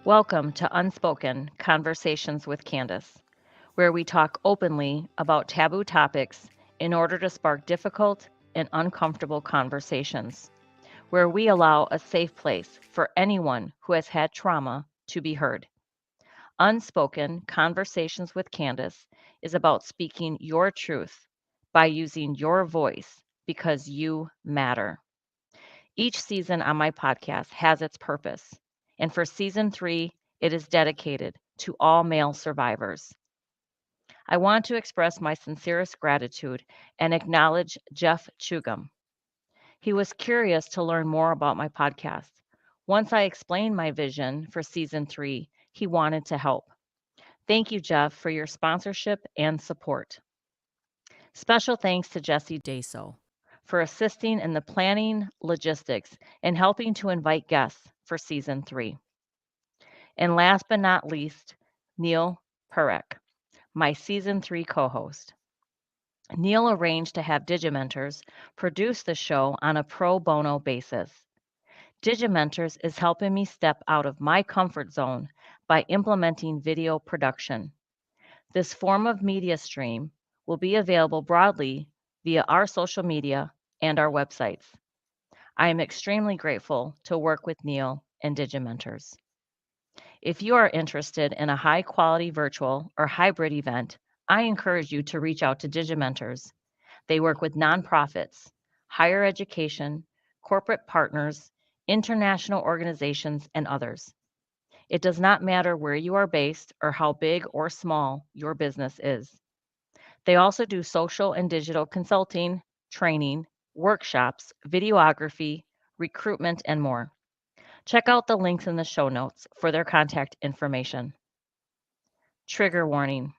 Welcome to Unspoken Conversations with Candace, where we talk openly about taboo topics in order to spark difficult and uncomfortable conversations, where we allow a safe place for anyone who has had trauma to be heard. Unspoken Conversations with Candace is about speaking your truth by using your voice because you matter. Each season on my podcast has its purpose, and for season 3, it is dedicated to all male survivors. I want to express my sincerest gratitude and acknowledge Jeff Chugum. He was curious to learn more about my podcast. Once I explained my vision for season 3, he wanted to help. Thank you, Jeff, for your sponsorship and support. Special thanks to Jesse Daso for assisting in the planning, logistics, and helping to invite guests for season 3. And last but not least, Neil Perek, my season 3 co host. Neil arranged to have Digimentors produce the show on a pro bono basis. Digimentors is helping me step out of my comfort zone by implementing video production. This form of media stream will be available broadly via our social media and our websites. I am extremely grateful to work with Neil and Digimentors. If you are interested in a high quality virtual or hybrid event, I encourage you to reach out to Digimentors. They work with nonprofits, higher education, corporate partners, international organizations, and others. It does not matter where you are based or how big or small your business is. They also do social and digital consulting, training, workshops, videography, recruitment, and more. Check out the links in the show notes for their contact information. Trigger warning.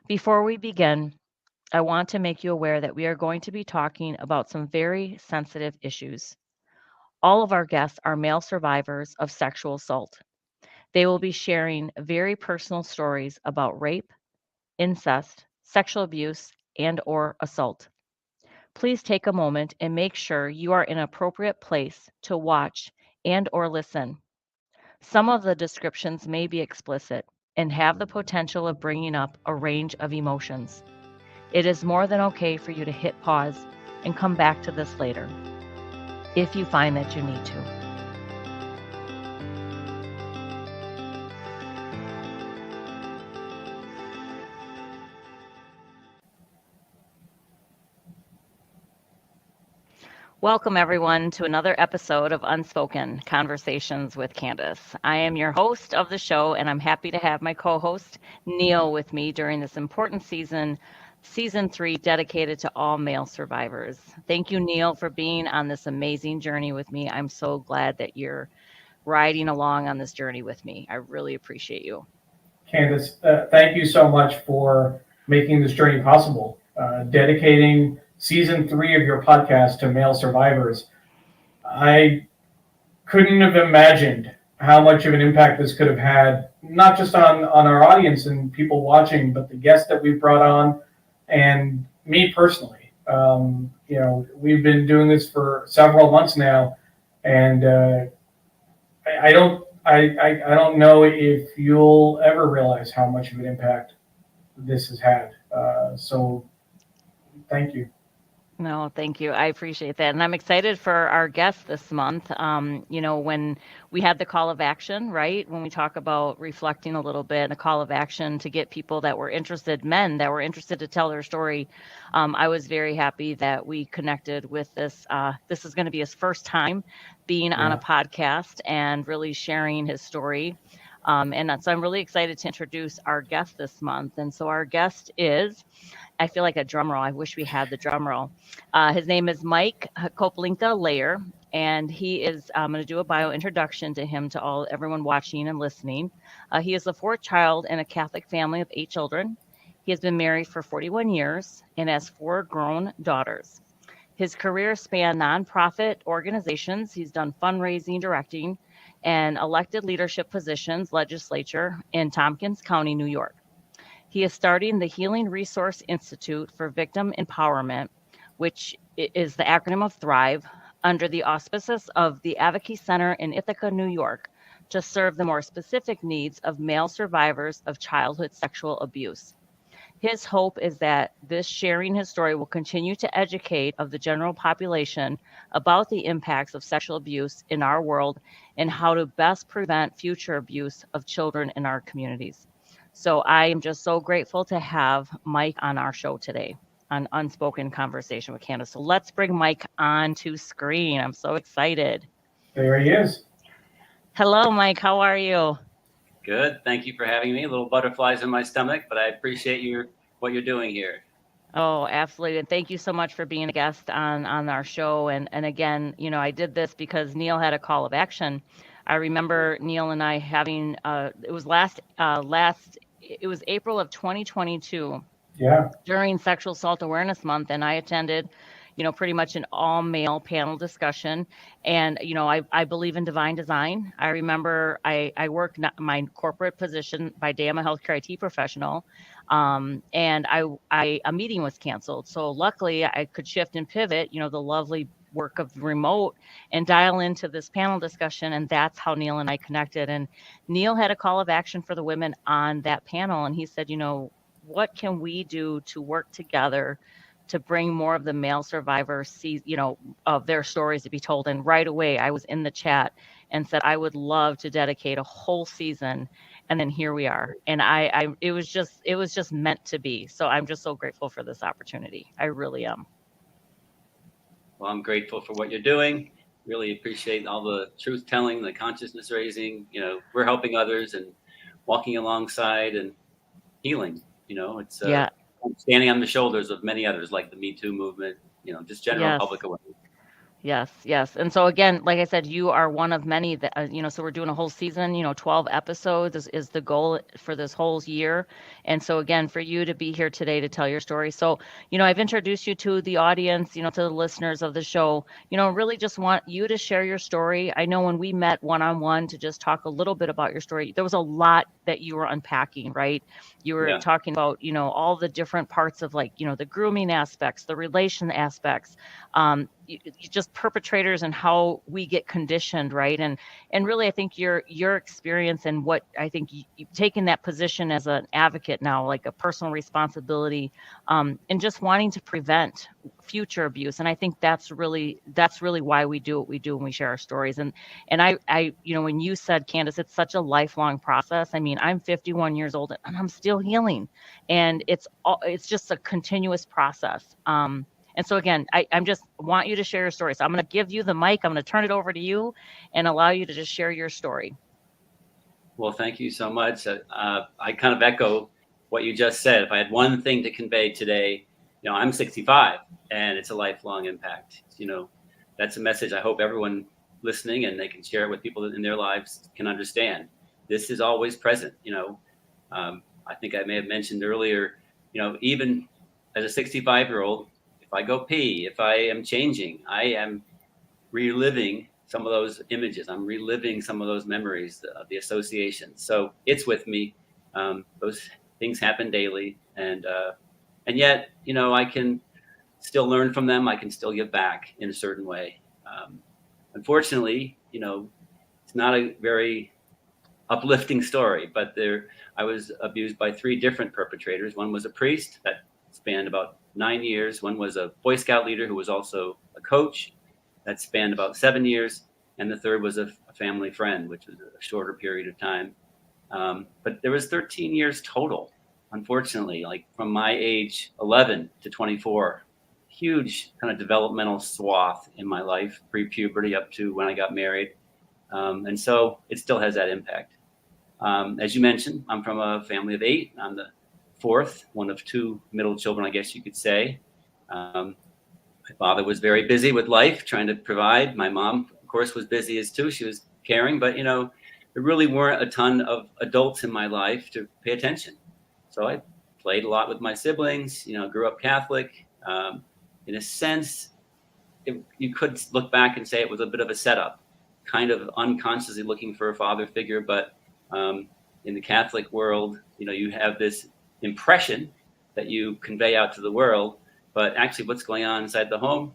Before we begin, I want to make you aware that we are going to be talking about some very sensitive issues. All of our guests are male survivors of sexual assault. They will be sharing very personal stories about rape, incest, sexual abuse, and or assault. Please take a moment and make sure you are in an appropriate place to watch and or listen. Some of the descriptions may be explicit and have the potential of bringing up a range of emotions. It is more than okay for you to hit pause and come back to this later if you find that you need to. Welcome, everyone, to another episode of Unspoken Conversations with Candace. I am your host of the show, and I'm happy to have my co host, Neil, with me during this important season 3, dedicated to all male survivors. Thank you, Neil, for being on this amazing journey with me. I'm so glad that you're riding along on this journey with me. I really appreciate you. Candace, thank you so much for making this journey possible, dedicating season 3 of your podcast to male survivors. I couldn't have imagined how much of an impact this could have had, not just on our audience and people watching, but the guests that we've brought on, and me personally. We've been doing this for several months now, and I don't know if you'll ever realize how much of an impact this has had. So thank you. No, thank you. I appreciate that. And I'm excited for our guest this month. When we had the call of action, right? When we talk about reflecting a little bit, a call of action to get people that were interested, men that were interested to tell their story. I was very happy that we connected with this. This is going to be his first time being on a Yeah. podcast and really sharing his story. So I'm really excited to introduce our guest this month. And so our guest is, I feel like a drum roll. I wish we had the drum roll. His name is Mike Koplinka-Loehr, and he is. I'm going to do a bio introduction to him to everyone watching and listening. He is the fourth child in a Catholic family of 8 children. He has been married for 41 years and has 4 grown daughters. His career spanned nonprofit organizations. He's done fundraising, directing, and elected leadership positions, legislature in Tompkins County, New York. He is starting the Healing Resource Institute for Victim Empowerment, which is the acronym of THRIVE, under the auspices of the Advocacy Center in Ithaca, New York, to serve the more specific needs of male survivors of childhood sexual abuse. His hope is that this sharing his story will continue to educate of the general population about the impacts of sexual abuse in our world and how to best prevent future abuse of children in our communities. So I am just so grateful to have Mike on our show today on Unspoken Conversation with Candace. So let's bring Mike on to screen. I'm so excited. There he is. Hello, Mike. How are you? Good. Thank you for having me. Little butterflies in my stomach, but I appreciate what you're doing here. Oh, absolutely. And thank you so much for being a guest on our show. And again, I did this because Neil had a call of action. I remember Neil and I having it was it was April of 2022. Yeah. During Sexual Assault Awareness Month, and I attended, pretty much an all-male panel discussion. And, I believe in divine design. I remember I work my corporate position. By day, I'm a healthcare IT professional. And a meeting was canceled. So luckily I could shift and pivot, the lovely work of remote, and dial into this panel discussion. And that's how Neil and I connected. And Neil had a call of action for the women on that panel. And he said, what can we do to work together to bring more of the male survivors, of their stories to be told? And right away, I was in the chat and said, I would love to dedicate a whole season. And then here we are. And it was just meant to be. So I'm just so grateful for this opportunity. I really am. Well, I'm grateful for what you're doing. Really appreciate all the truth telling, the consciousness raising. We're helping others and walking alongside and healing. It's standing on the shoulders of many others, like the Me Too movement, just general public awareness. Yes. And so again, like I said, you are one of many that, so we're doing a whole season, 12 episodes is the goal for this whole year. And so again, for you to be here today to tell your story. So, I've introduced you to the audience, to the listeners of the show, really just want you to share your story. I know when we met one-on-one to just talk a little bit about your story, there was a lot that you were unpacking, right? You were talking about, all the different parts of the grooming aspects, the relation aspects, just perpetrators and how we get conditioned, right? And really, I think your experience and what I think you've taken that position as an advocate now, like a personal responsibility, and just wanting to prevent future abuse. And I think that's really why we do what we do when we share our stories. And I when you said, Candace, it's such a lifelong process. I mean, I'm 51 years old and I'm still healing, and it's just a continuous process. And so again, I'm just want you to share your story. So I'm going to give you the mic. I'm going to turn it over to you and allow you to just share your story. Well, thank you so much. I kind of echo what you just said. If I had one thing to convey today, I'm 65 and it's a lifelong impact. That's a message I hope everyone listening and they can share it with people in their lives can understand. This is always present. I think I may have mentioned earlier, even as a 65-year-old, if I go pee, if I am changing, I am reliving some of those images. I'm reliving some of those memories, the associations. So it's with me. Those things happen daily. And yet, I can still learn from them. I can still give back in a certain way. Unfortunately, it's not a very uplifting story, but I was abused by 3 different perpetrators. One was a priest that spanned about 9 years. One was a Boy Scout leader who was also a coach that spanned about 7 years. And the third was a family friend, which was a shorter period of time. But there was 13 years total, unfortunately, like from my age 11 to 24, huge kind of developmental swath in my life, pre-puberty up to when I got married. And so it still has that impact. As you mentioned, I'm from a family of 8. I'm the 4th, one of 2 middle children, I guess you could say. My father was very busy with life, trying to provide. My mom, of course, was busy as too. She was caring, but there really weren't a ton of adults in my life to pay attention. So I played a lot with my siblings, grew up Catholic. In a sense, you could look back and say it was a bit of a setup, kind of unconsciously looking for a father figure. But in the Catholic world, you have this impression that you convey out to the world, but actually what's going on inside the home,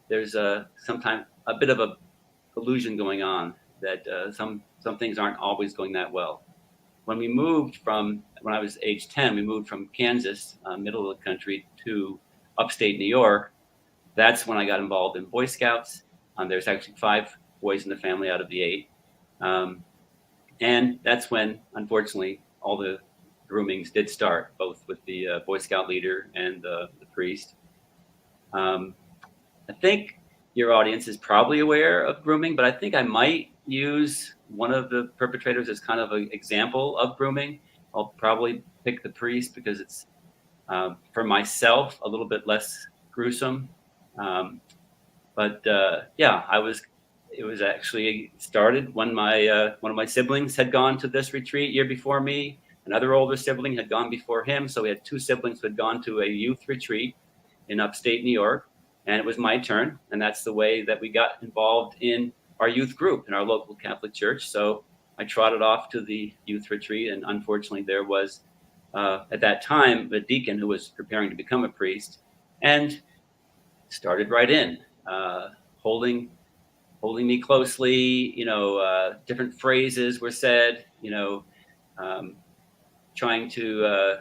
there's sometimes a bit of a illusion going on. that some things aren't always going that well. When I was age 10, we moved from Kansas, middle of the country, to upstate New York. That's when I got involved in Boy Scouts. There's actually 5 boys in the family out of the 8. And that's when, unfortunately, all the groomings did start, both with the Boy Scout leader and the priest. I think your audience is probably aware of grooming, but I think I might use one of the perpetrators as kind of an example of grooming. I'll probably pick the priest because it's, for myself, a little bit less gruesome. But it was actually started when one of my siblings had gone to this retreat year before me. Another older sibling had gone before him. So we had 2 siblings who had gone to a youth retreat in upstate New York. And it was my turn. And that's the way that we got involved in our youth group in our local Catholic church. So I trotted off to the youth retreat. And unfortunately, there was, at that time, a deacon who was preparing to become a priest and started right in, holding me closely. Different phrases were said, trying to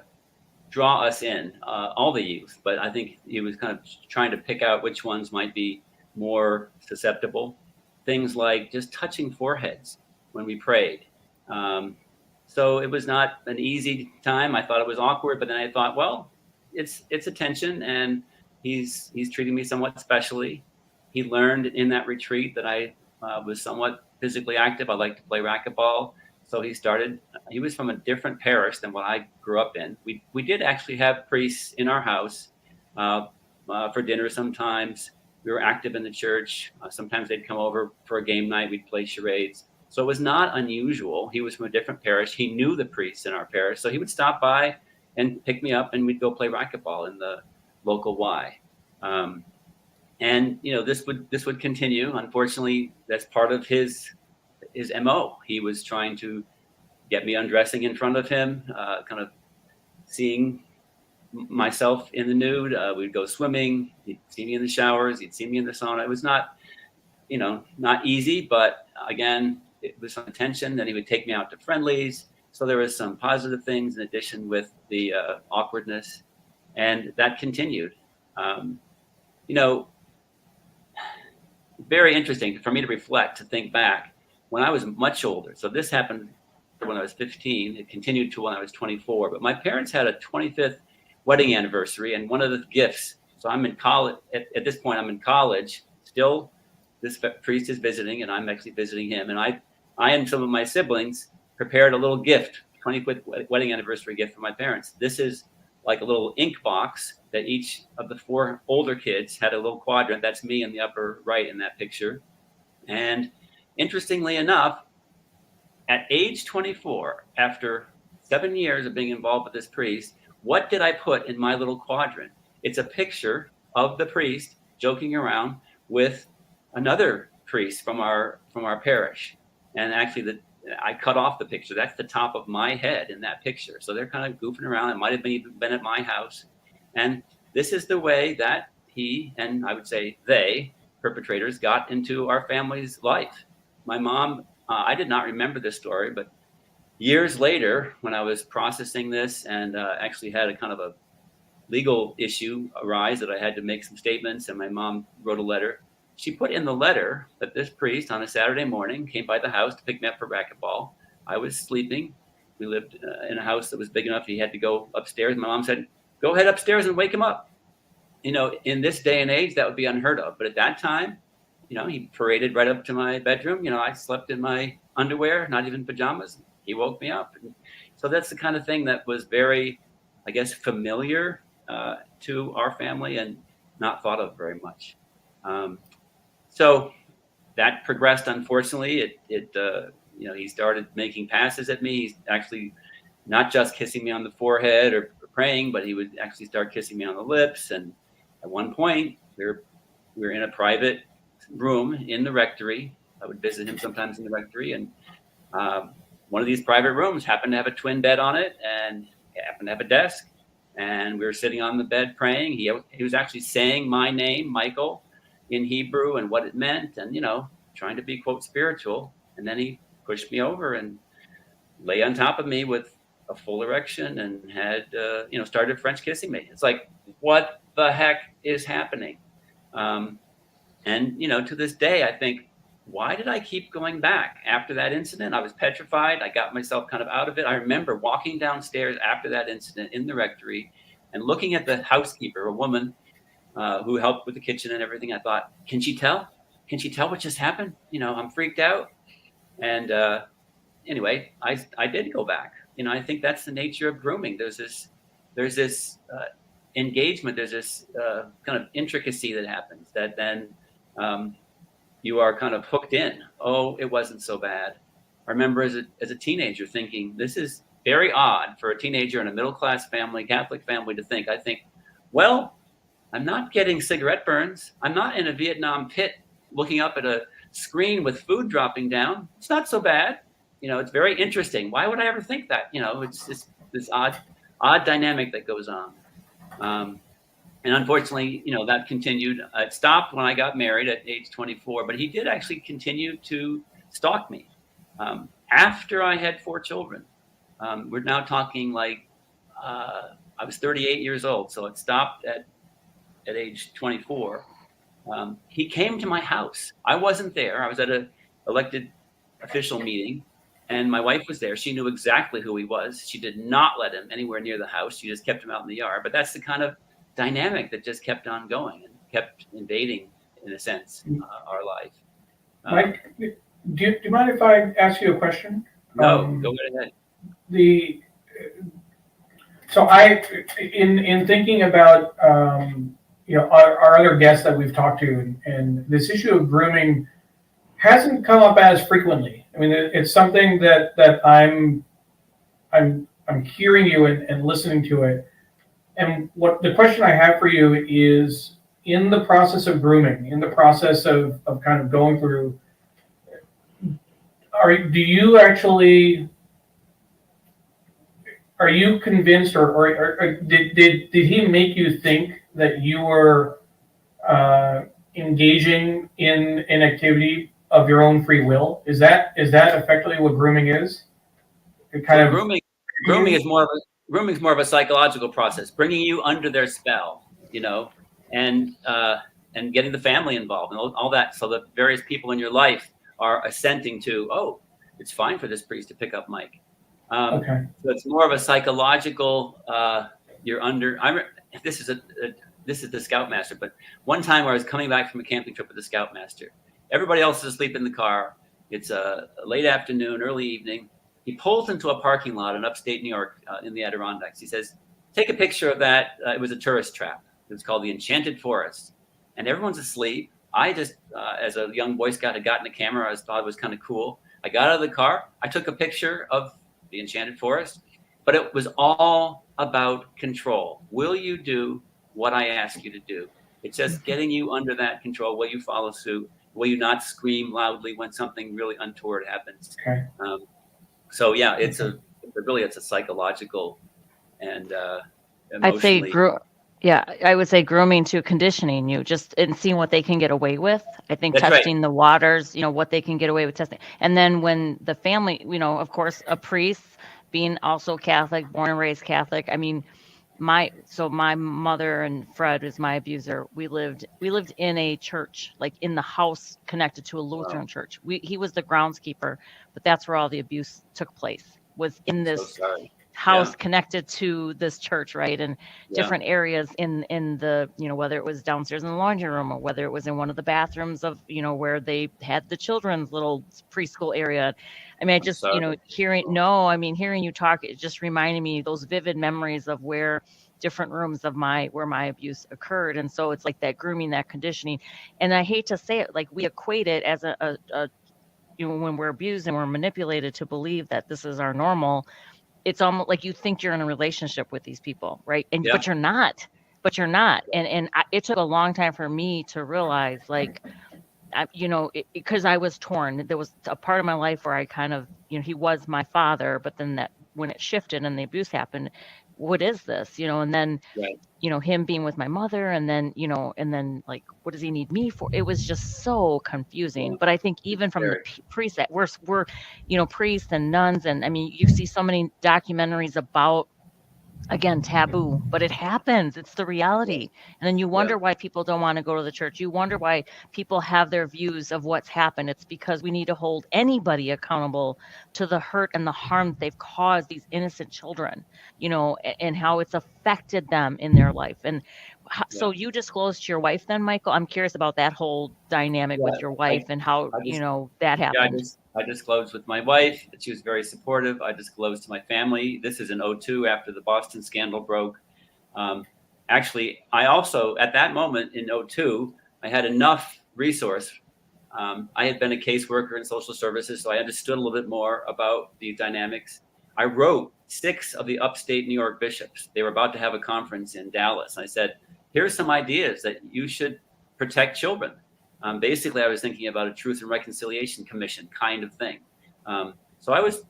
draw us in, all the youth. But I think he was kind of trying to pick out which ones might be more susceptible. Things like just touching foreheads when we prayed. So it was not an easy time. I thought it was awkward, but then I thought, well, it's attention, and he's treating me somewhat specially. He learned in that retreat that I was somewhat physically active. I like to play racquetball. So he was from a different parish than what I grew up in. We did actually have priests in our house for dinner sometimes. We were active in the church. Sometimes they'd come over for a game night. We'd play charades. So it was not unusual. He was from a different parish. He knew the priests in our parish. So he would stop by and pick me up, and we'd go play racquetball in the local Y. And this would continue. Unfortunately, that's part of his MO. He was trying to get me undressing in front of him, kind of seeing myself in the nude. We'd go swimming. He'd see me in the showers. He'd see me in the sauna. It was not easy, but again, it was some attention. Then he would take me out to friendlies. So there was some positive things in addition with the awkwardness, and that continued. Very interesting for me to reflect, to think back when I was much older. So this happened when I was 15. It continued to when I was 24. But my parents had a 25th wedding anniversary, and one of the gifts. So I'm in college at this point. I'm in college still. This priest is visiting, and I'm actually visiting him. And I and some of my siblings prepared a little gift, 25th wedding anniversary gift for my parents. This is like a little ink box that each of the 4 older kids had a little quadrant. That's me in the upper right in that picture. And interestingly enough, at age 24, after 7 years of being involved with this priest, what did I put in my little quadrant? It's a picture of the priest joking around with another priest from our parish. And actually, I cut off the picture. That's the top of my head in that picture. So they're kind of goofing around. It might have even been at my house. And this is the way that he, and I would say they, perpetrators, got into our family's life. My mom, I did not remember this story, but years later, when I was processing this and actually had a kind of a legal issue arise that I had to make some statements, and my mom wrote a letter. She put in the letter that this priest on a Saturday morning came by the house to pick me up for racquetball. I was sleeping. We lived in a house that was big enough he had to go upstairs. My mom said, "Go head upstairs and wake him up." In this day and age, that would be unheard of. But at that time, he paraded right up to my bedroom. I slept in my underwear, not even pajamas. He woke me up. So that's the kind of thing that was very, I guess, familiar to our family and not thought of very much. So that progressed. Unfortunately, he started making passes at me. He's actually not just kissing me on the forehead or praying, but he would actually start kissing me on the lips. And at one point, we were in a private room in the rectory. I would visit him sometimes in the rectory, and one of these private rooms happened to have a twin bed on it, and happened to have a desk. And we were sitting on the bed praying. He was actually saying my name, Michael, in Hebrew and what it meant, and trying to be, quote, spiritual. And then he pushed me over and lay on top of me with a full erection and had, started French kissing me. It's like, what the heck is happening? And to this day, I think, why did I keep going back after that incident? I was petrified. I got myself kind of out of it. I remember walking downstairs after that incident in the rectory and looking at the housekeeper, a woman who helped with the kitchen and everything. I thought, can she tell? Can she tell what just happened? I'm freaked out. And anyway, I did go back. I think that's the nature of grooming. There's this engagement. There's this kind of intricacy that happens that then you are kind of hooked in. Oh, it wasn't so bad. I remember as a teenager thinking, this is very odd for a teenager in a middle-class family, Catholic family to think. I think, well, I'm not getting cigarette burns. I'm not in a Vietnam pit looking up at a screen with food dropping down. It's not so bad. It's very interesting. Why would I ever think that? It's just this odd dynamic that goes on. And unfortunately, that continued. It stopped when I got married at age 24, but he did actually continue to stalk me after I had 4 children. We're now talking like I was 38 years old, so it stopped at age 24. He came to my house. I wasn't there. I was at an elected official meeting, and my wife was there. She knew exactly who he was. She did not let him anywhere near the house. She just kept him out in the yard. But that's the kind of dynamic that just kept on going and kept invading, in a sense, our life. Mike, do you mind if I ask you a question? No, go right ahead. So in thinking about our other guests that we've talked to, and this issue of grooming hasn't come up as frequently. I mean, it's something that I'm hearing you and listening to it. And what the question I have for you is, in the process of grooming, in the process of kind of going through, are you convinced, or did he make you think that you were engaging in an activity of your own free will? Is that effectively what grooming is? Grooming is more of a psychological process, bringing you under their spell, and getting the family involved and all that, so that various people in your life are assenting to, oh, it's fine for this priest to pick up Mike. Okay. So it's more of a psychological. You're under. This is the Scoutmaster. But one time where I was coming back from a camping trip with the Scoutmaster, everybody else is asleep in the car. It's a late afternoon, early evening. He pulls into a parking lot in upstate New York in the Adirondacks. He says, "Take a picture of that." It was a tourist trap. It was called the Enchanted Forest, and everyone's asleep. I just, as a young Boy Scout, had gotten a camera. I thought it was kind of cool. I got out of the car. I took a picture of the Enchanted Forest, but it was all about control. Will you do what I ask you to do? It's just getting you under that control. Will you follow suit? Will you not scream loudly when something really untoward happens? Okay. So yeah, it's a psychological and I'd emotionally. say I would say grooming to conditioning you just and seeing what they can get away with. I think That's testing the waters, what they can get away with testing. And then when the family, of course, a priest being also Catholic, born and raised Catholic. I mean, my mother and Fred was my abuser. We lived in a church, like in the house connected to a Lutheran church. He was the groundskeeper, but that's where all the abuse took place, was in this house connected to this church, right? And different areas in the, whether it was downstairs in the laundry room or whether it was in one of the bathrooms of, where they had the children's little preschool area. I mean, hearing you talk, it just reminded me those vivid memories of where different rooms of where my abuse occurred. And so it's like that grooming, that conditioning. And I hate to say it, like we equate it as when we're abused and we're manipulated to believe that this is our normal. It's almost like you think you're in a relationship with these people, right? But you're not. And it took a long time for me to realize, like, because I was torn. There was a part of my life where I kind of, he was my father, but then when it shifted and the abuse happened, what is this? And then, Right. him being with my mother, and then, like, what does he need me for? It was just so confusing. Yeah. But I think even from the Very. priests that we're, priests and nuns, and I mean, you see so many documentaries about, again, taboo, but it happens. It's the Yeah. reality. And then you Yeah. wonder why people don't want to go to the church. You wonder why people have their views of what's happened. It's because we need to hold anybody accountable to the hurt and the harm that they've caused these innocent children, and how it's affected them in their life. And Yeah. so you disclosed to your wife then, Michael? I'm curious about that whole dynamic Yeah. with your wife and how, I just that Yeah, happened. I disclosed with my wife that she was very supportive. I disclosed to my family. This is in '02 after the Boston scandal broke. Actually, I also, at that moment in '02, I had enough resource. I had been a caseworker in social services, so I understood a little bit more about these dynamics. I wrote 6 of the upstate New York bishops. They were about to have a conference in Dallas. I said, here's some ideas that you should protect children. Basically, I was thinking about a Truth and Reconciliation Commission kind of thing. So I was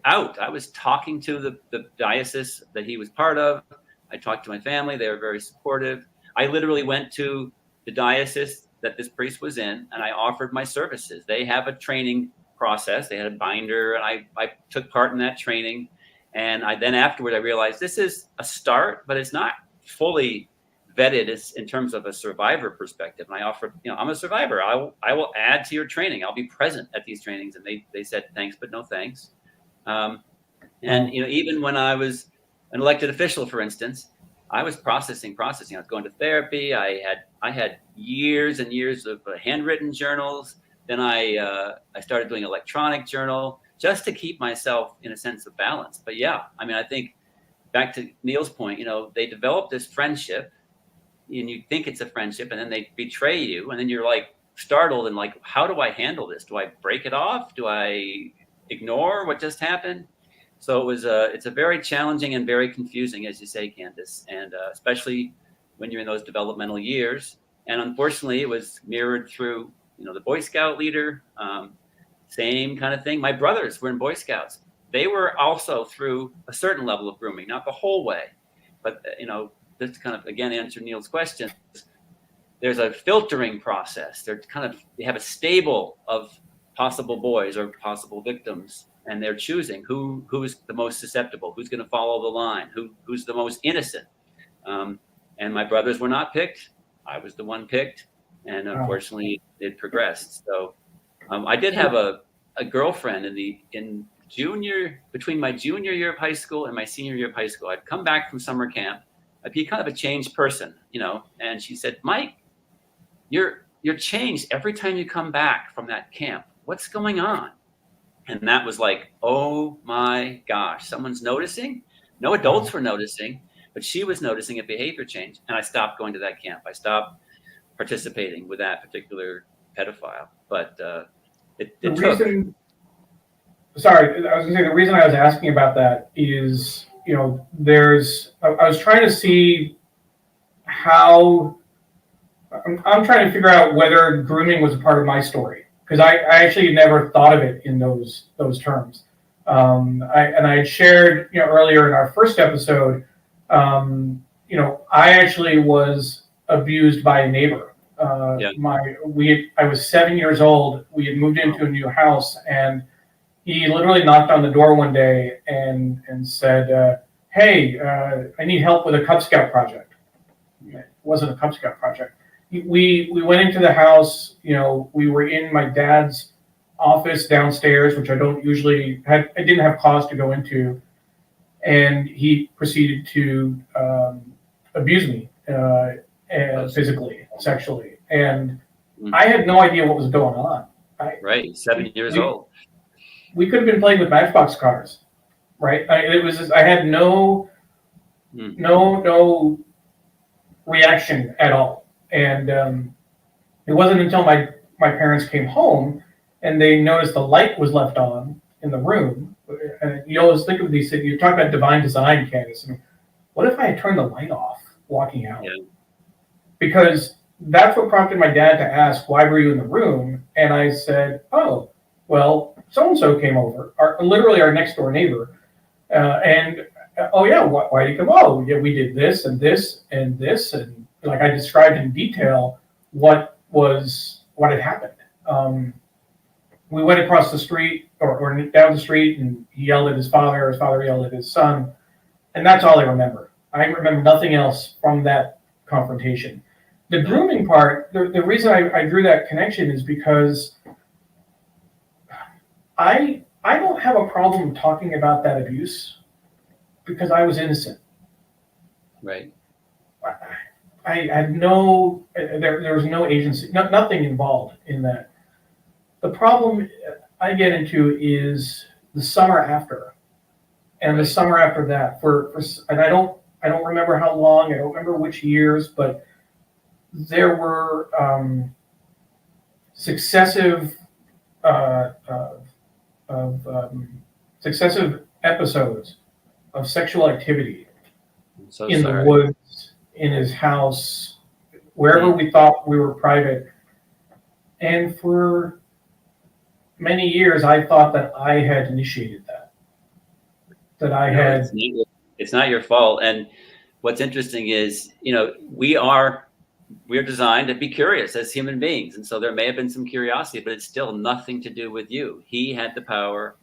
out. I was talking to the diocese that he was part of. I talked to my family. They were very supportive. I literally went to the diocese that this priest was in, and I offered my services. They have a training process. They had a binder, and I took part in that training. And then afterward, I realized this is a start, but it's not fully vetted in terms of a survivor perspective. And I offered, I'm a survivor. I will add to your training. I'll be present at these trainings. And they said, thanks, but no thanks. And, even when I was an elected official, for instance, I was processing. I was going to therapy. I had years and years of handwritten journals. Then I started doing electronic journal just to keep myself in a sense of balance. But yeah, I mean, I think back to Neil's point, they developed this friendship, and you think it's a friendship, and then they betray you, and then you're like startled and like, how do I handle this? Do I break it off? Do I ignore what just happened? So it's a very challenging and very confusing, as you say, Candace, and especially when you're in those developmental years. And unfortunately, it was mirrored through, the Boy Scout leader, same kind of thing. My brothers were in Boy Scouts. They were also through a certain level of grooming, not the whole way, but this kind of, again, answer Neil's question. There's a filtering process. They have a stable of possible boys or possible victims, and they're choosing who's the most susceptible, who's going to follow the line, who's the most innocent. And my brothers were not picked. I was the one picked, and unfortunately, it progressed. So I did have a girlfriend between my junior year of high school and my senior year of high school. I'd come back from summer camp. I'd be kind of a changed person, and she said, Mike, you're changed every time you come back from that camp. What's going on? And that was like, oh my gosh, someone's noticing. No adults were noticing, but she was noticing a behavior change. And I stopped going to that camp. I stopped participating with that particular pedophile. But it took. Sorry, I was going to say, the reason I was asking about that is, I was trying to see how, I'm trying to figure out whether grooming was a part of my story, because I actually never thought of it in those terms. I had shared, earlier in our first episode, I actually was abused by a neighbor. I was 7 years old. We had moved into a new house, and he literally knocked on the door one day and said, hey, I need help with a Cub Scout project. It wasn't a Cub Scout project. We went into the house. We were in my dad's office downstairs, which I didn't have cause to go into, and he proceeded to abuse me physically, sexually, and I had no idea what was going on. Right, 7 years old. We could have been playing with Matchbox cars, right? I had no reaction at all. And it wasn't until my parents came home and they noticed the light was left on in the room. And you always think of these things. You talk about divine design, Candace. I mean, what if I had turned the light off walking out? Yeah. Because that's what prompted my dad to ask, why were you in the room? And I said, oh, well, so-and-so came over, literally our next door neighbor. And oh yeah, why did you come? Oh yeah, we did this and this and this, and like I described in detail what had happened. We went across the street or down the street, and he yelled at his father yelled at his son, and that's all I remember. I remember nothing else from that confrontation. The grooming part, the reason I drew that connection is because I don't have a problem talking about that abuse because I was innocent. Right. I had no, there was no agency, nothing involved in that. The problem I get into is the summer after, and the summer after that. And I don't remember how long. I don't remember which years, but there were successive successive episodes of sexual activity in the woods, in his house, wherever we thought we were private. And for many years, I thought that I had initiated that. That I had. It's not your fault. And what's interesting is, we're designed to be curious as human beings. And so there may have been some curiosity, but it's still nothing to do with you. He had the power.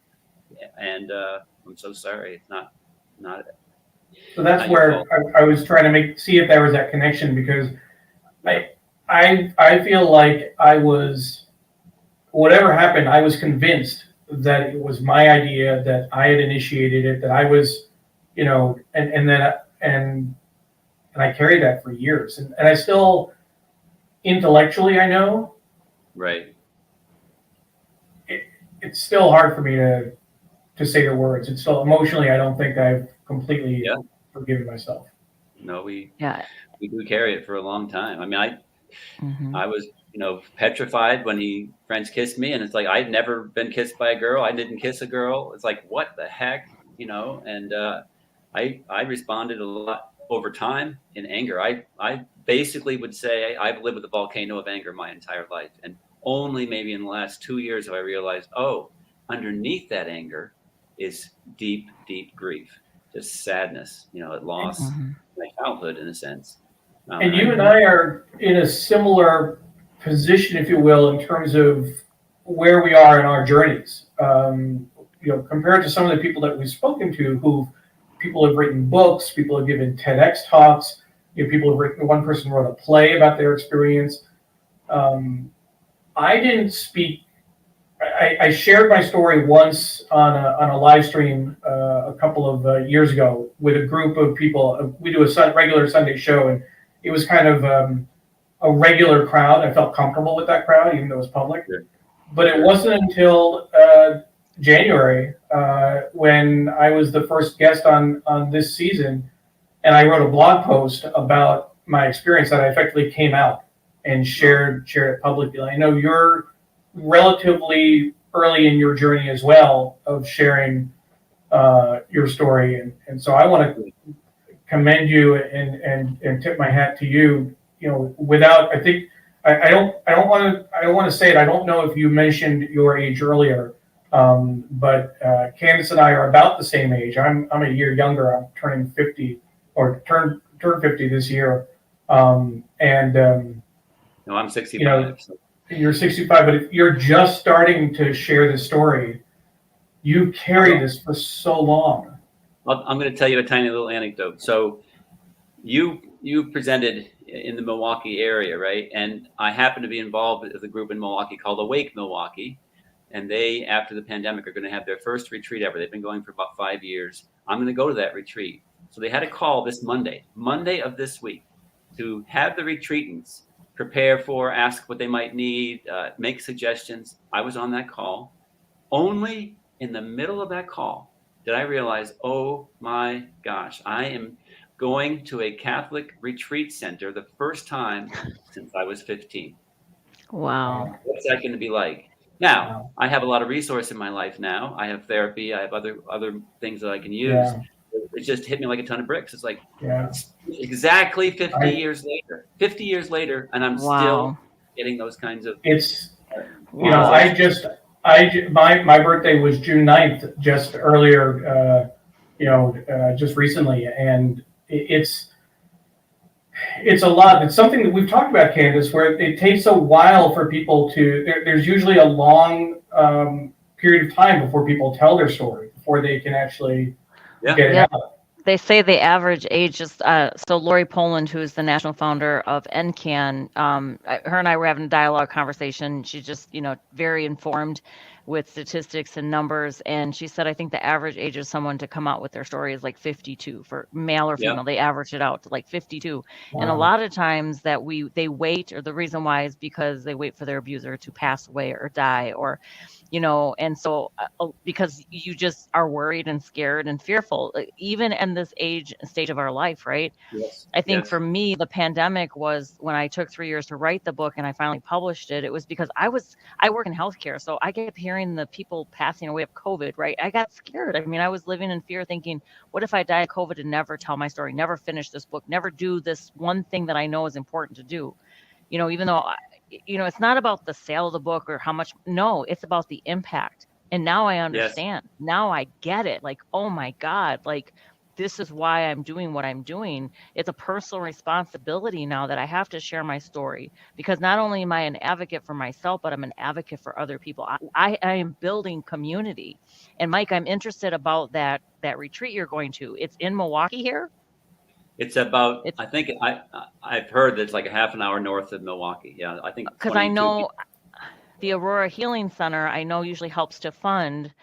And I'm so sorry. It's not. So that's where I was trying to see if there was that connection, because I feel like I was, whatever happened, I was convinced that it was my idea, that I had initiated it, that I was, and I carried that for years, and I still intellectually I know. Right. It's still hard for me to say the words. It's still emotionally, I don't think I've completely forgiven myself. No, we do carry it for a long time. I mean, I was, petrified when he French kissed me, and it's like, I'd never been kissed by a girl. I didn't kiss a girl. It's like, what the heck, and I responded a lot over time in anger. I basically would say I've lived with a volcano of anger my entire life, and only maybe in the last 2 years have I realized, underneath that anger is deep, deep grief, just sadness, at loss, my childhood in a sense. And you and I are in a similar position, if you will, in terms of where we are in our journeys. Compared to some of the people that we've spoken to, people have written books, people have given TEDx talks, people have written. One person wrote a play about their experience. I didn't speak. I shared my story once on a live stream a couple of years ago with a group of people. We do a regular Sunday show, and it was kind of a regular crowd. I felt comfortable with that crowd, even though it was public. Sure. But it wasn't until January when I was the first guest on this season, and I wrote a blog post about my experience that I effectively came out and shared it publicly. I know you're relatively early in your journey as well of sharing your story, and so I want to commend you and tip my hat to you. Without, I think I don't want to say it. I don't know if you mentioned your age earlier, but Candace and I are about the same age. I'm a year younger. I'm turning 50 or turn 50 this year, no, I'm 65. You're 65, but if you're just starting to share this story, you carry this for so long. I'm going to tell you a tiny little anecdote. So you presented in the Milwaukee area, right? And I happen to be involved with a group in Milwaukee called Awake Milwaukee. And they, after the pandemic, are going to have their first retreat ever. They've been going for about 5 years. I'm going to go to that retreat. So they had a call this Monday of this week, to have the retreatants prepare for, ask what they might need, make suggestions. I was on that call. Only in the middle of that call did I realize, oh my gosh, I am going to a Catholic retreat center the first time since I was 15. Wow. What's that going to be like? Now, I have a lot of resource in my life now. I have therapy. I have other things that I can use. Yeah. It just hit me like a ton of bricks. It's like exactly 50 years later. 50 years later, and I'm still getting those kinds of. It's my birthday was June 9th, just earlier just recently, and it's a lot. It's something that we've talked about, Candace, where it takes a while for people to. There's usually a long period of time before people tell their story, before they can actually get it out. They say the average age is so Lori Poland, who's the national founder of NCAN, her and I were having a dialogue conversation. She's just, very informed with statistics and numbers. And she said, I think the average age of someone to come out with their story is like 52 for male or female. They average it out to like 52. Wow. And a lot of times that they wait, or the reason why is because they wait for their abuser to pass away or die, or and so because you just are worried and scared and fearful, even in this stage of our life, right? Yes. I think for me, the pandemic was when I took 3 years to write the book and I finally published it. It was because I work in healthcare. So I kept hearing the people passing away of COVID, right? I got scared. I mean, I was living in fear thinking, what if I die of COVID and never tell my story, never finish this book, never do this one thing that I know is important to do, even though it's not about the sale of the book or how much. No, it's about the impact. And now I understand. Yes. Now I get it. Like, oh my God, like this is why I'm doing what I'm doing. It's a personal responsibility now that I have to share my story, because not only am I an advocate for myself, but I'm an advocate for other people. I am building community. And Mike, I'm interested about that retreat you're going to. It's in Milwaukee here. It's about, I think I've heard that it's like a half an hour north of Milwaukee. Yeah, I think. Because I know the Aurora Healing Center, I know usually helps to fund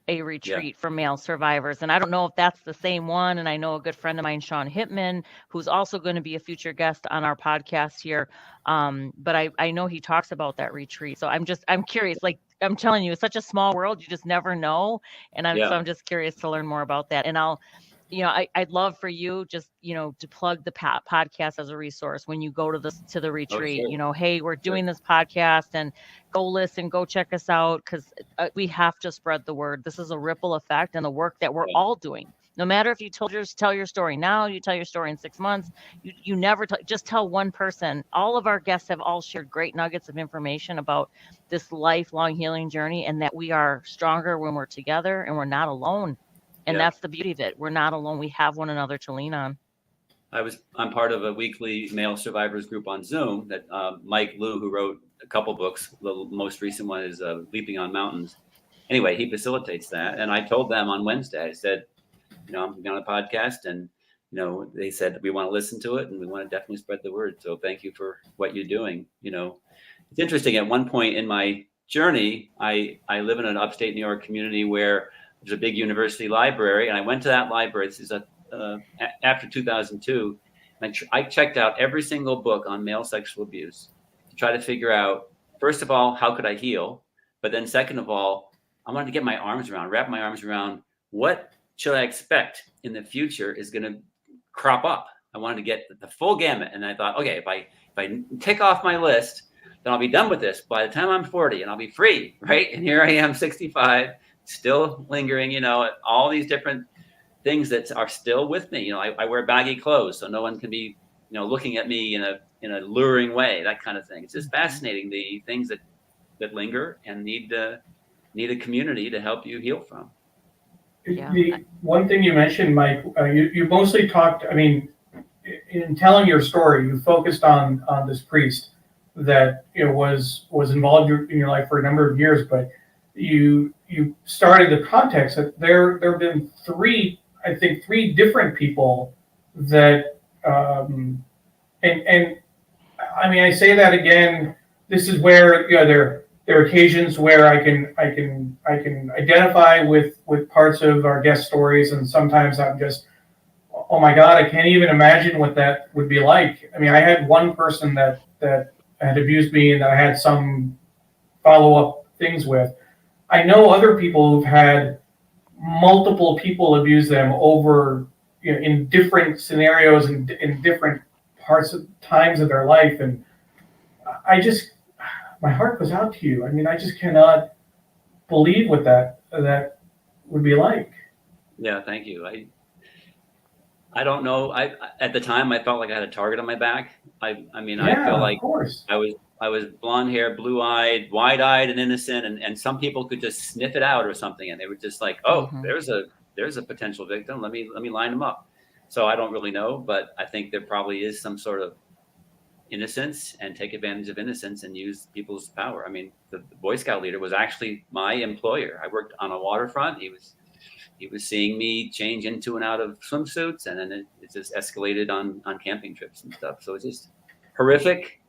a retreat for male survivors. And I don't know if that's the same one. And I know a good friend of mine, Sean Hittman, who's also going to be a future guest on our podcast here. But I know he talks about that retreat. So I'm curious, like I'm telling you, it's such a small world. You just never know. And so I'm just curious to learn more about that. And I'd love for you just, to plug the podcast as a resource when you go to the retreat. Oh, sure. Hey, we're doing this podcast, and go listen, go check us out, because we have to spread the word. This is a ripple effect, and the work that we're all doing. No matter if you tell your story now, you tell your story in 6 months, you never just tell one person. All of our guests have all shared great nuggets of information about this lifelong healing journey, and that we are stronger when we're together and we're not alone. And that's the beauty of it. We're not alone. We have one another to lean on. I'm part of a weekly male survivors group on Zoom that Mike Koplinka-Loehr, who wrote a couple books. The most recent one is Leaping on Mountains. Anyway, he facilitates that. And I told them on Wednesday, I said, I'm on a podcast, and, they said, we want to listen to it and we want to definitely spread the word. So thank you for what you're doing. It's interesting. At one point in my journey, I live in an upstate New York community where there's a big university library, and I went to that library. This is after 2002, and I checked out every single book on male sexual abuse to try to figure out, first of all, how could I heal? But then second of all, I wanted to wrap my arms around what should I expect in the future is going to crop up. I wanted to get the full gamut. And I thought, okay, if I tick off my list, then I'll be done with this by the time I'm 40 and I'll be free, right? And here I am, 65, still lingering, all these different things that are still with me. I wear baggy clothes, so no one can be, looking at me in a luring way, that kind of thing. It's just fascinating, the things that linger and need a community to help you heal from. The one thing you mentioned, Mike, you mostly talked, in telling your story, you focused on this priest that was involved in your life for a number of years, but you started the context that there have been three different people that I say that again. This is where there are occasions where I can identify with parts of our guest stories, and sometimes I'm just, oh my God, I can't even imagine what that would be like. I had one person that had abused me and that I had some follow-up things with. I know other people who've had multiple people abuse them over, in different scenarios and in different times of their life. And my heart goes out to you. I just cannot believe what that would be like. Yeah, thank you. I don't know. At the time I felt like I had a target on my back. I feel like I was blonde hair, blue eyed, wide eyed and innocent. And some people could just sniff it out or something. And they were just like, oh, there's there's a potential victim. Let me line them up. So I don't really know, but I think there probably is some sort of innocence, and take advantage of innocence and use people's power. I mean, the Boy Scout leader was actually my employer. I worked on a waterfront. He was seeing me change into and out of swimsuits, and then it just escalated on camping trips and stuff. So it's just horrific.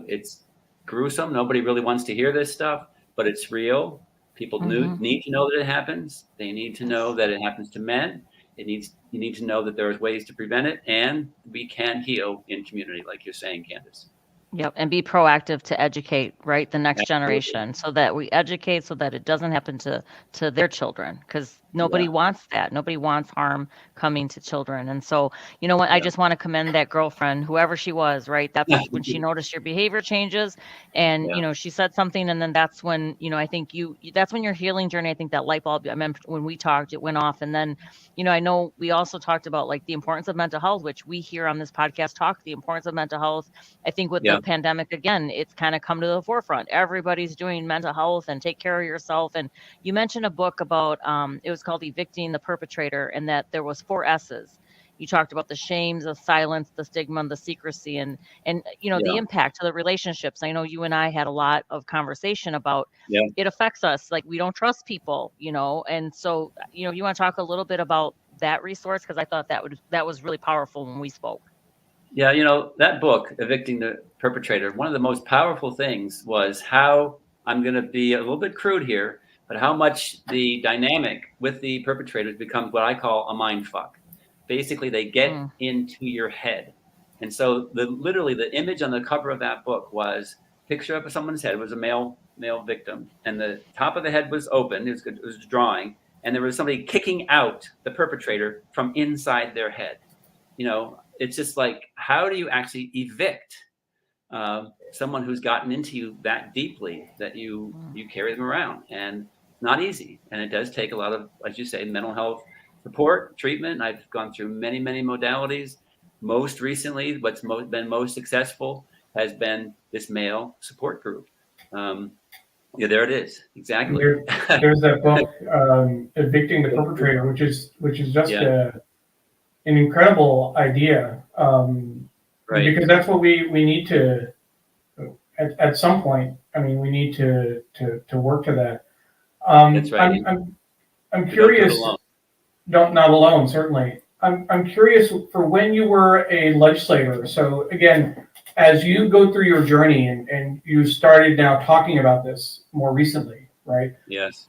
It's gruesome. Nobody really wants to hear this stuff, but it's real. People need to know that it happens. They need to know that it happens to men. You need to know that there's ways to prevent it, and we can heal in community, like you're saying, Candace. Yep, and be proactive to educate, right, the next Absolutely. generation, so that we educate so that it doesn't happen to their children, because nobody wants that. Nobody wants harm coming to children. And so, you know what, I just want to commend that girlfriend, whoever she was, right? That's when she noticed your behavior changes, and you know, she said something, and then that's when, you know, I think that's when your healing journey, I think that light bulb, I remember when we talked, it went off. And then, you know, I know we also talked about like the importance of mental health, which we here on this podcast talk, the importance of mental health. I think with the pandemic, again, it's kind of come to the forefront. Everybody's doing mental health and take care of yourself. And you mentioned a book about, it was called Evicting the Perpetrator, and that there was 4 S's. You talked about the shames, the silence, the stigma, and the secrecy, and you know, the impact to the relationships. I know you and I had a lot of conversation about it affects us. Like, we don't trust people, you know. And so, you know, you want to talk a little bit about that resource, because I thought that was really powerful when we spoke. Yeah, you know, that book, Evicting the Perpetrator, one of the most powerful things was how, I'm going to be a little bit crude here, but how much the dynamic with the perpetrators becomes what I call a mind fuck. Basically, they get into your head. And so literally the image on the cover of that book was a picture of someone's head. It was a male victim, and the top of the head was open. It was a drawing, and there was somebody kicking out the perpetrator from inside their head. You know, it's just like, how do you actually evict someone who's gotten into you that deeply that you carry them around? And not easy. And it does take a lot of, as you say, mental health support, treatment. I've gone through many, many modalities. Most recently, what's been most successful has been this male support group. Yeah, there it is. Exactly. There's that book, Evicting the Perpetrator, which is just an incredible idea. Because that's what we need to, at some point, I mean, we need to work to that. That's right. I'm curious. Not alone, certainly. I'm curious for when you were a legislator. So again, as you go through your journey and you started now talking about this more recently, right? Yes.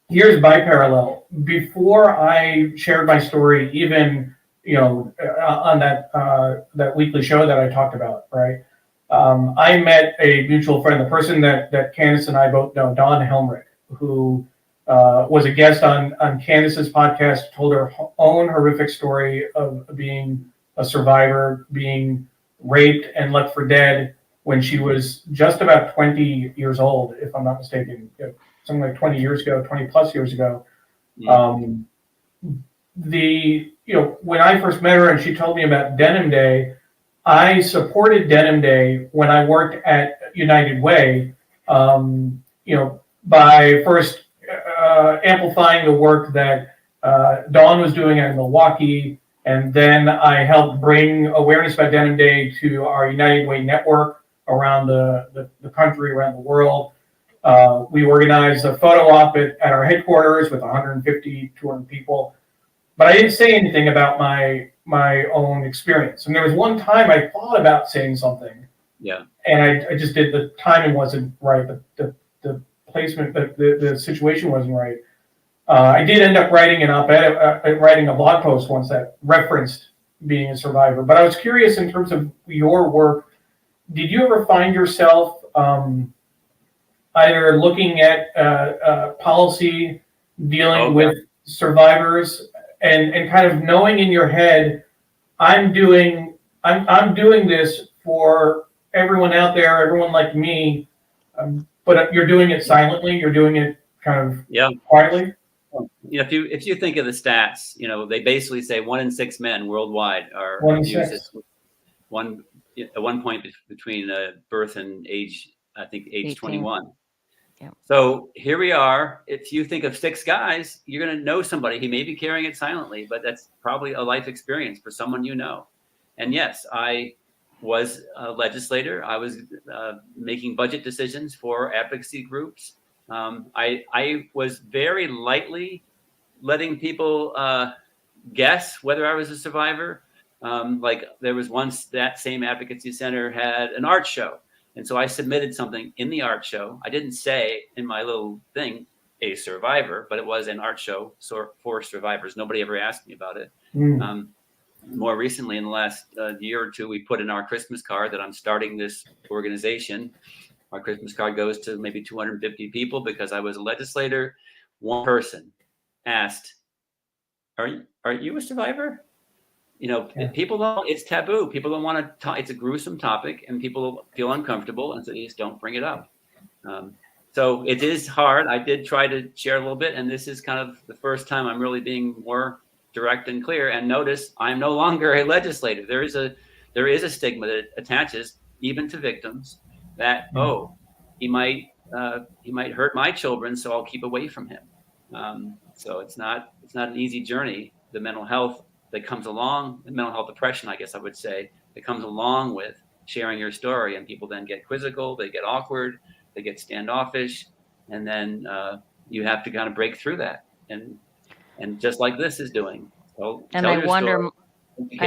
Here's my parallel. Before I shared my story, even, you know, on that weekly show that I talked about, right? I met a mutual friend, the person that Candace and I both know, Dawn Helmrich, who was a guest on Candace's podcast, told her own horrific story of being a survivor, being raped and left for dead when she was just about 20 years old, if I'm not mistaken, something like 20 plus years ago. When I first met her and she told me about Denim Day, I supported Denim Day when I worked at United Way, by first amplifying the work that Dawn was doing in Milwaukee, and then I helped bring awareness about Denim Day to our United Way network around the country, around the world. We organized a photo op at our headquarters with 150, 200 people, but I didn't say anything about my own experience. And there was one time I thought about saying something, and I just did. The timing wasn't right, the placement, the situation wasn't right. I did end up writing an op-ed, writing a blog post once that referenced being a survivor. But I was curious, in terms of your work, did you ever find yourself either looking at policy dealing with survivors and kind of knowing in your head, I'm doing this for everyone out there, everyone like me, but you're doing it silently, you're doing it kind of quietly? You know, if you think of the stats, you know, they basically say 1 in 6 men worldwide are abused at one point between birth and age, I think age 21. So here we are. If you think of 6 guys, you're going to know somebody. He may be carrying it silently, but that's probably a life experience for someone you know. And yes, I was a legislator. I was making budget decisions for advocacy groups. I was very lightly letting people guess whether I was a survivor. Like there was once that same advocacy center had an art show. And so I submitted something in the art show. I didn't say in my little thing, a survivor, but it was an art show for survivors. Nobody ever asked me about it. More recently, in the last year or two, we put in our Christmas card that I'm starting this organization. Our Christmas card goes to maybe 250 people because I was a legislator. One person asked, are you a survivor? People don't, it's taboo. People don't want to talk. It's a gruesome topic and people feel uncomfortable. And so they just don't bring it up. So it is hard. I did try to share a little bit. And this is kind of the first time I'm really being more direct and clear. And notice I'm no longer a legislator. There is a stigma that attaches even to victims that, he might hurt my children. So I'll keep away from him. So it's not an easy journey. The mental health that comes along, the mental health depression, I guess I would say, that comes along with sharing your story. And people then get quizzical, they get awkward, they get standoffish, and then you have to kind of break through that. And just like this is doing. So and I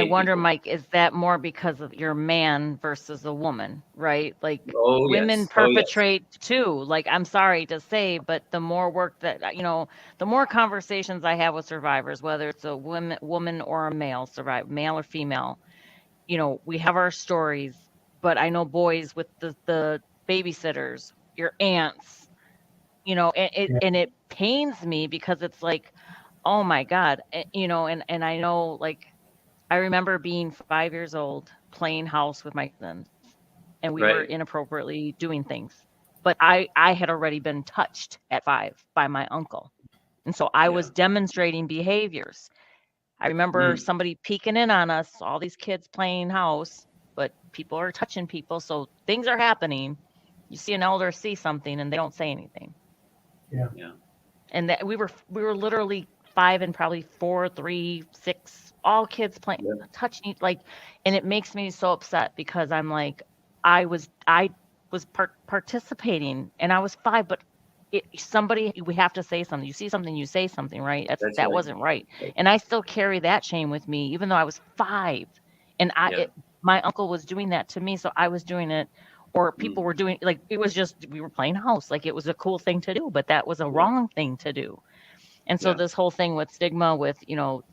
wonder, Mike, is that more because of you're a man versus a woman, right? Like women perpetrate too. Like, I'm sorry to say, but the more work that, the more conversations I have with survivors, whether it's a woman or a male survivor, male or female, we have our stories, but I know boys with the babysitters, your aunts, and it pains me because it's like, oh my God, and I know, like, I remember being 5 years old, playing house with my cousins, and we were inappropriately doing things. But I had already been touched at 5 by my uncle. And so I was demonstrating behaviors. I remember somebody peeking in on us, all these kids playing house, but people are touching people. So things are happening. You see an elder see something and they don't say anything. Yeah. And that we were literally 5 and probably 4, 3, 6, all kids playing, touching, like, and it makes me so upset because I'm like, I was participating and I was 5, but we have to say something. You see something, you say something, right? That wasn't right. And I still carry that shame with me, even though I was 5 and my uncle was doing that to me. So I was doing it, or people were doing, like, it was just, we were playing house. Like, it was a cool thing to do, but that was a wrong thing to do. And so this whole thing with stigma, with,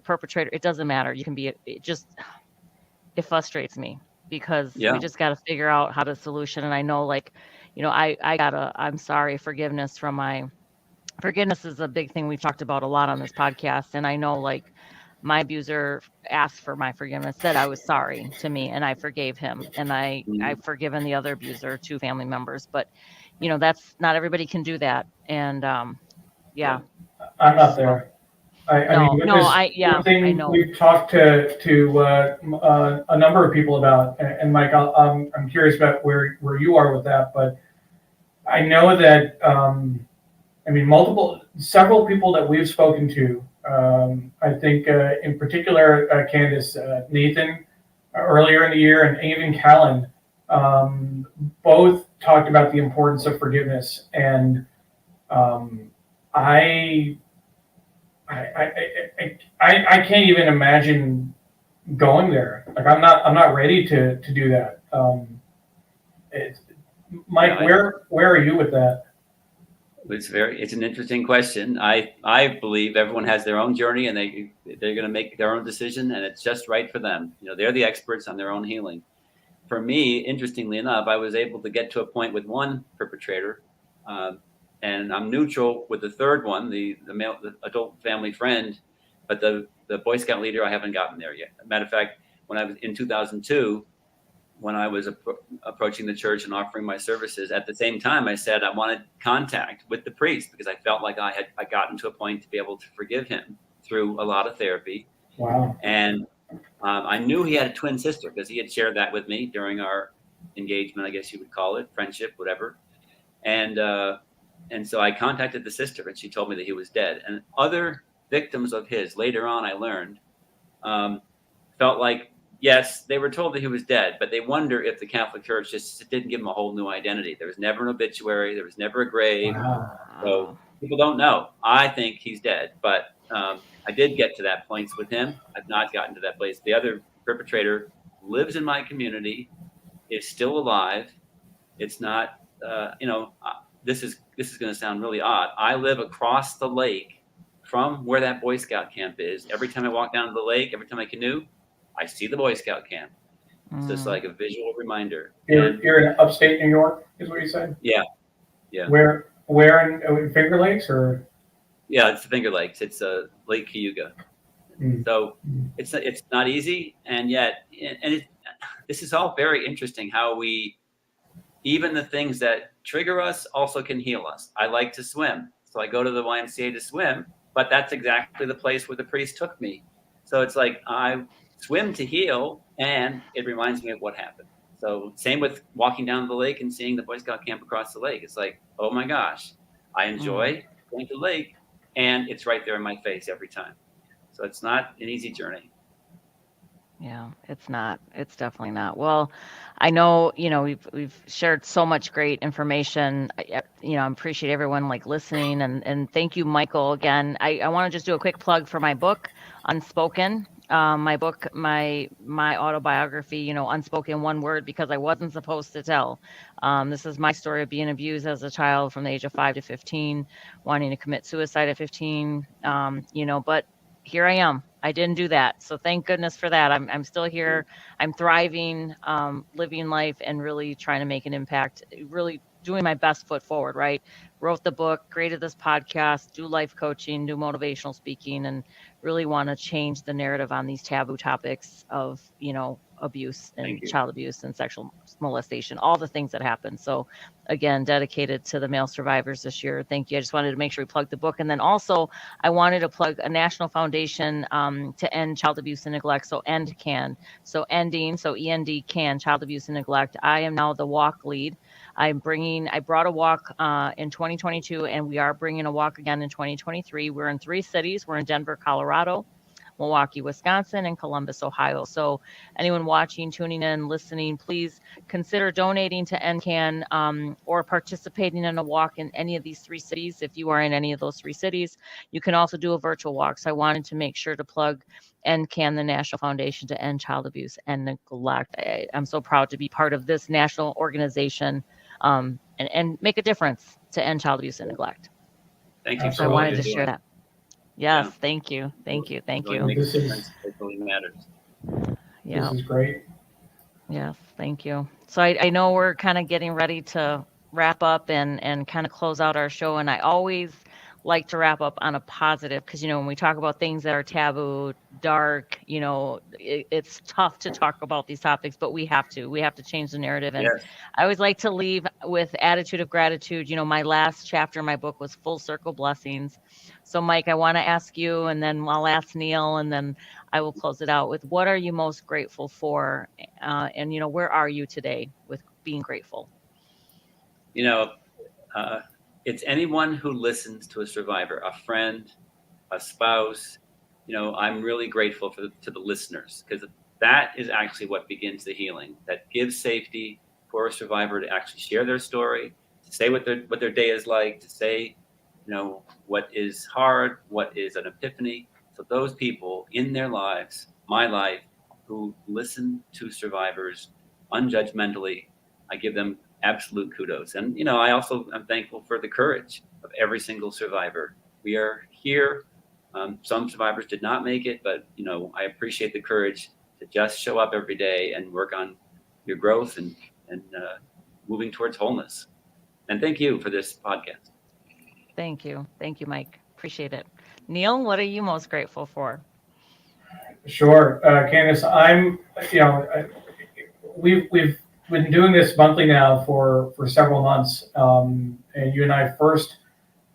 perpetrator, it doesn't matter. You can be, it frustrates me because we just got to figure out how to solution. And I know, like, I'm sorry, forgiveness is a big thing we've talked about a lot on this podcast. And I know, like, my abuser asked for my forgiveness, said I was sorry to me, and I forgave him. And I've forgiven the other abuser, 2 family members, but that's not everybody can do that. And, I'm not there. I know. We've talked to a number of people about, and Mike, I'm curious about where you are with that. But I know that several people that we've spoken to. I think in particular Candace, Nathan, earlier in the year, and even Callan, both talked about the importance of forgiveness. And I can't even imagine going there. Like, I'm not ready to do that. Mike, where are you with that? It's an interesting question. I believe everyone has their own journey and they're going to make their own decision, and it's just right for them. They're the experts on their own healing. For me, interestingly enough, I was able to get to a point with one perpetrator, and I'm neutral with the third one, the adult family friend, but the Boy Scout leader, I haven't gotten there yet. Matter of fact, when I was in 2002, when I was approaching the church and offering my services, at the same time, I said I wanted contact with the priest because I felt like I gotten to a point to be able to forgive him through a lot of therapy. Wow. And I knew he had a twin sister because he had shared that with me during our engagement, I guess you would call it, friendship, whatever. And And so I contacted the sister, and she told me that he was dead. And other victims of his, later on, I learned, felt like, yes, they were told that he was dead, but they wonder if the Catholic Church just didn't give him a whole new identity. There was never an obituary. There was never a grave. Wow. So people don't know. I think he's dead, but I did get to that point with him. I've not gotten to that place. The other perpetrator lives in my community, is still alive. It's not, this is going to sound really odd. I live across the lake from where that Boy Scout camp is. Every time I walk down to the lake, every time I canoe, I see the Boy Scout camp. It's just like a visual reminder. You're in upstate New York, is what you said? Yeah. Where in Finger Lakes or? Yeah, it's the Finger Lakes. It's Lake Cayuga. So it's not easy, and yet, this is all very interesting. How even the things that trigger us also can heal us. I like to swim, so I go to the YMCA to swim, but that's exactly the place where the priest took me. So it's like I swim to heal, and it reminds me of what happened. So same with walking down the lake and seeing the Boy Scout camp across the lake. It's like, oh my gosh, I enjoy going to the lake, and it's right there in my face every time. So it's not an easy journey. Yeah, it's not. It's definitely not. Well, I know, we've shared so much great information. I appreciate everyone listening, and thank you, Michael, again. I want to just do a quick plug for my book, Unspoken. My book, my autobiography, unspoken, one word, because I wasn't supposed to tell. This is my story of being abused as a child from the age of 5 to 15, wanting to commit suicide at 15, but here I am. I didn't do that. So thank goodness for that. I'm still here. I'm thriving, living life, and really trying to make an impact, really doing my best foot forward, right? Wrote the book, created this podcast, do life coaching, do motivational speaking, and really want to change the narrative on these taboo topics of, abuse and child abuse and sexual molestation, all the things that happen. So again, dedicated to the male survivors this year. Thank you. I just wanted to make sure we plug the book. And then also I wanted to plug a national foundation to end child abuse and neglect. So END CAN. So ending, so END CAN, child abuse and neglect. I am now the walk lead. I brought a walk in 2022, and we are bringing a walk again in 2023. We're in 3 cities. We're in Denver, Colorado, Milwaukee, Wisconsin, and Columbus, Ohio. So anyone watching, tuning in, listening, please consider donating to NCAN or participating in a walk in any of these 3 cities. If you are in any of those 3 cities, you can also do a virtual walk. So I wanted to make sure to plug NCAN, the National Foundation to End Child Abuse and Neglect. I'm so proud to be part of this national organization and make a difference to end child abuse and neglect. Thank you. So I wanted to share that. Yes, thank you. Thank you. This is, it really matters. This is great. Yes, thank you. So I know we're kind of getting ready to wrap up and kind of close out our show. And I always like to wrap up on a positive because, when we talk about things that are taboo, dark, it's tough to talk about these topics, but we have to change the narrative. And I always like to leave with attitude of gratitude. My last chapter in my book was Full Circle Blessings. So Mike, I want to ask you, and then I'll ask Neil, and then I will close it out with, what are you most grateful for? And, where are you today with being grateful? It's anyone who listens to a survivor, a friend, a spouse. I'm really grateful to the listeners, because that is actually what begins the healing. That gives safety for a survivor to actually share their story, to say what their day is like, to say, what is hard, what is an epiphany. So those people in their lives, my life, who listen to survivors unjudgmentally, I give them absolute kudos. And, I also am thankful for the courage of every single survivor. We are here. Some survivors did not make it, but, I appreciate the courage to just show up every day and work on your growth and moving towards wholeness. And thank you for this podcast. Thank you. Thank you, Mike. Appreciate it. Neil, what are you most grateful for? Sure. Candace, we've been doing this monthly now for several months. And you and I first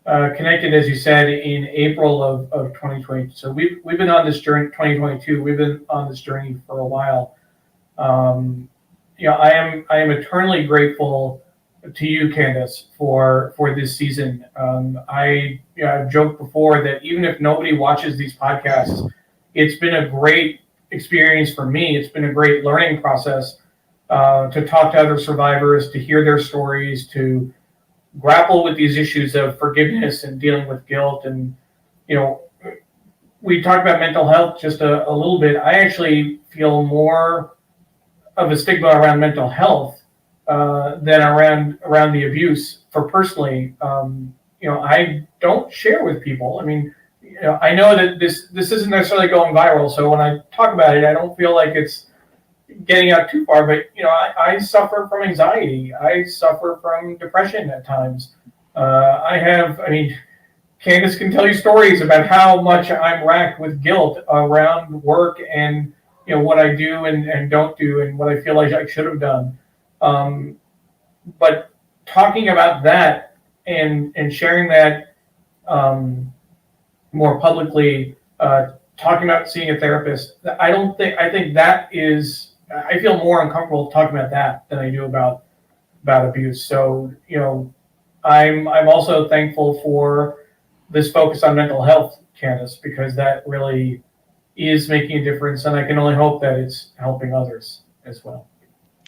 connected, as you said, in April of 2020. So we've been on this journey, 2022. We've been on this journey for a while. I am eternally grateful to you, Candace, for this season. I've joked before that even if nobody watches these podcasts, it's been a great experience for me. It's been a great learning process to talk to other survivors, to hear their stories, to grapple with these issues of forgiveness and dealing with guilt. And you know, we talked about mental health just a little bit. I actually feel more of a stigma around mental health than around the abuse. For personally, I don't share with people. I mean, I know that this isn't necessarily going viral, so when I talk about it, I don't feel like it's getting out too far. But I suffer from anxiety. I suffer from depression at times. I mean, Candace can tell you stories about how much I'm racked with guilt around work and what I do and don't do and what I feel like I should have done. Um, but talking about that and sharing that um, more publicly, talking about seeing a therapist, I think that is, I feel more uncomfortable talking about that than I do about abuse. So I'm also thankful for this focus on mental health, Candace, because that really is making a difference, and I can only hope that it's helping others as well.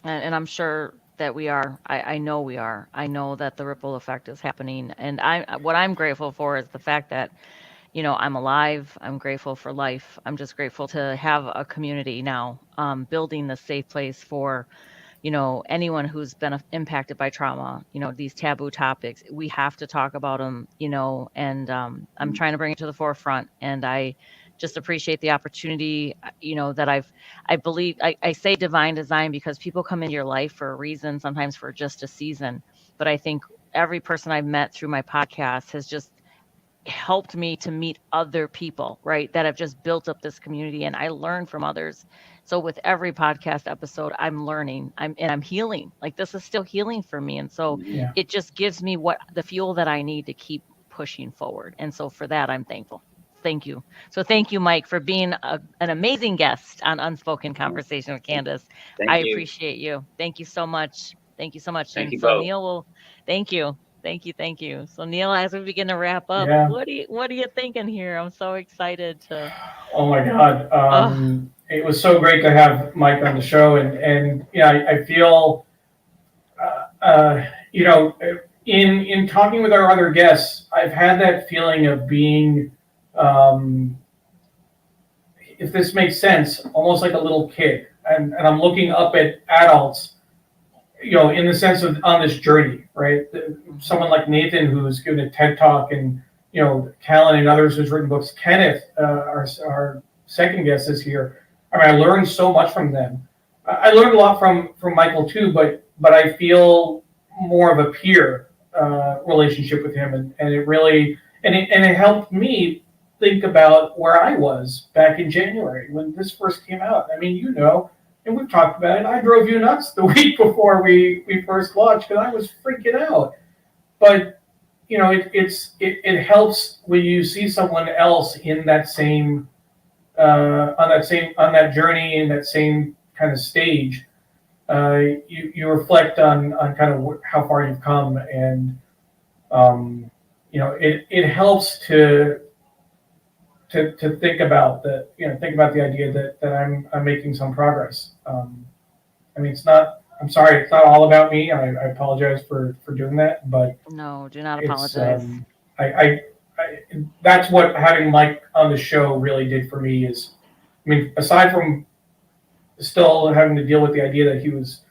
And I'm sure that we are. I know we are. I know that the ripple effect is happening. And what I'm grateful for is the fact that, I'm alive. I'm grateful for life. I'm just grateful to have a community now, building the safe place for, anyone who's been impacted by trauma, these taboo topics. We have to talk about them, and I'm trying to bring it to the forefront. And I just appreciate the opportunity, that I believe, I say divine design because people come into your life for a reason, sometimes for just a season. But I think every person I've met through my podcast has just helped me to meet other people, right? That have just built up this community and I learn from others. So with every podcast episode, I'm learning. I'm healing. Like this is still healing for me. And so Mhm. Yeah. it just gives me what the fuel that I need to keep pushing forward. And so for that, I'm thankful. Thank you. So thank you, Mike, for being an amazing guest on Unspoken Conversation with Candace. Thank I you. appreciate you. Thank you so much. Thank you so much. Thank And you so both. Neil will, thank you. Thank you, thank you. So Neil, as we begin to wrap up, Yeah. what are you thinking here? I'm so excited to. Oh my God. Oh, It was so great to have Mike on the show, and yeah, I feel, you know, in talking with our other guests, I've had that feeling of being, um, if this makes sense, almost like a little kid, and I'm looking up at adults, in the sense of on this journey, right? mhm. Someone like Nathan, who's given a TED talk, and Callan and others who's written books. Kenneth, our second guest this year. I mean, I learned so much from them. I learned a lot from Michael too, but I feel more of a peer relationship with him, and it really and it helped me think about where I was back in January when this first came out. I mean, and we've talked about it. I drove you nuts the week before we first launched because I was freaking out. But it helps when you see someone else in that same on that journey in that same kind of stage. You reflect on kind of how far you've come, and it helps to think about the idea that I'm making some progress. I mean, it's not. I'm sorry, it's not all about me. I apologize for doing that, but No, do not it's apologize. I, I, that's what having Mike on the show really did for me. Is I mean, aside from still having to deal with the idea that he was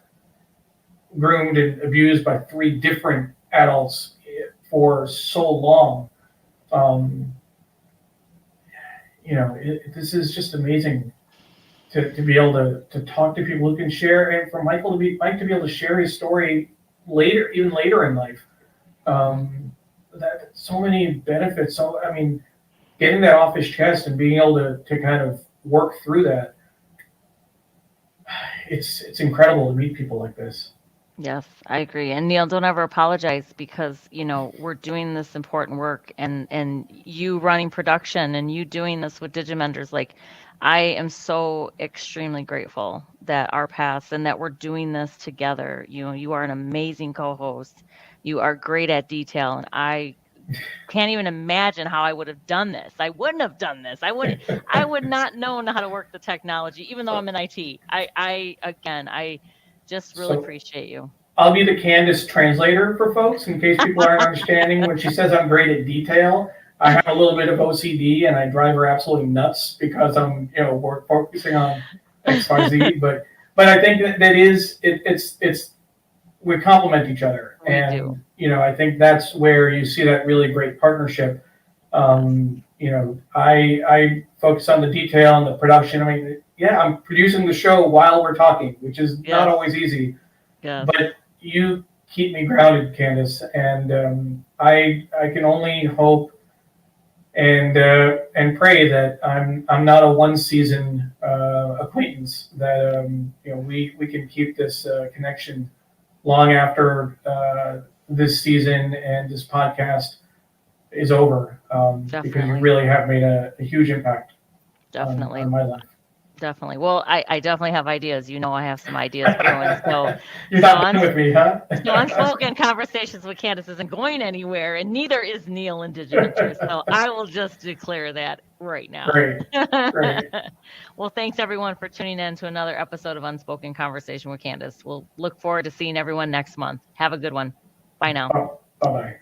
groomed and abused by three different adults for so long, um, this is just amazing to be able to talk to people who can share, and for Mike to be able to share his story even later in life. Mhm. That so many benefits. So I mean, getting that off his chest and being able to kind of work through that, it's incredible to meet people like this. Yes, I agree. And Neil, don't ever apologize because, we're doing this important work and you running production and you doing this with Digimenders, like I am so extremely grateful that our paths and that we're doing this together. You are an amazing co-host. You are great at detail, and I can't even imagine how I would have done this. I wouldn't have done this. I would not know how to work the technology, even though I'm in IT. I just really So appreciate you. I'll be the Candace translator for folks in case people aren't understanding when she says I'm great at detail. I have a little bit of OCD and I drive her absolutely nuts because I'm, we're focusing on X, Y, Z. But I think that is it's we complement each other, We do. and I think that's where you see that really great partnership. I focus on the detail and the production. I mean, yeah, I'm producing the show while we're talking, which is not Yes. always easy. Yes. But you keep me grounded, Candace, and I can only hope and pray that I'm not a one season acquaintance. That we can keep this connection long after this season and this podcast is over, because you Definitely. really have made a huge impact Definitely. on my life. Definitely. Well, I definitely have ideas. I have some ideas brewing. So, You're so not done with me, huh? so Unspoken Conversations with Candace isn't going anywhere, and neither is Neil and Digiventure. So I will just declare that right now. Great, great. Well, thanks everyone for tuning in to another episode of Unspoken Conversation with Candace. We'll look forward to seeing everyone next month. Have a good one. Bye now. Bye bye.